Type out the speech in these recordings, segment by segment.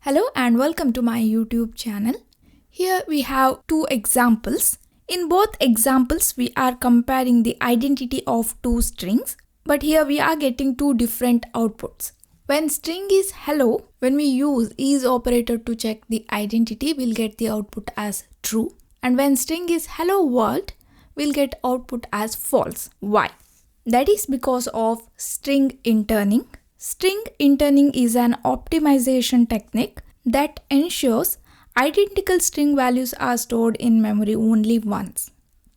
Hello and welcome to my YouTube channel. Here we have two examples. In both examples, we are comparing the identity of two strings, but here we are getting two different outputs. When string is hello, when we use is operator to check the identity, we'll get the output as true. And when string is hello world, we'll get output as false. Why? That is because of string interning. String interning is an optimization technique that ensures identical string values are stored in memory only once.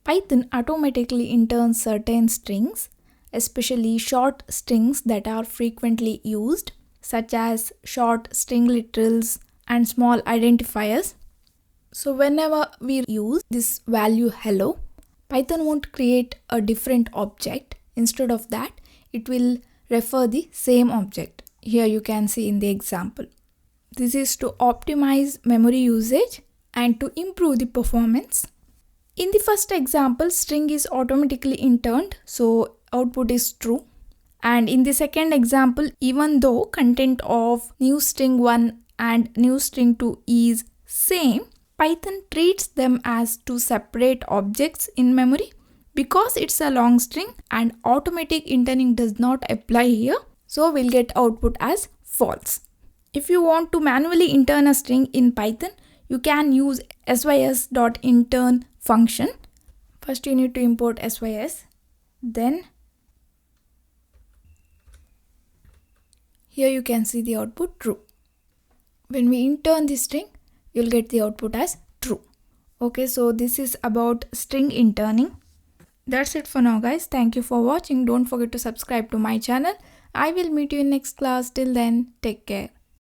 Python automatically interns certain strings, especially short strings that are frequently used, such as short string literals and small identifiers. So whenever we use this value hello, Python won't create a different object. Instead of that, it will refer the same object. Here you can see in the example. This is to optimize memory usage and to improve the performance. In the first example, string is automatically interned, so output is true. And in the second example, even though content of new string 1 and new string 2 is same, Python treats them as two separate objects in memory. Because it's a long string and automatic interning does not apply here, so we'll get output as false. If you want to manually intern a string in Python, you can use sys.intern function. First you need to import sys, then here you can see the output true. When we intern the string, you'll get the output as true. Okay, so this is about string interning. That's it for now, guys. Thank you for watching. Don't forget to subscribe to my channel. I will meet you in next class. Till then, take care.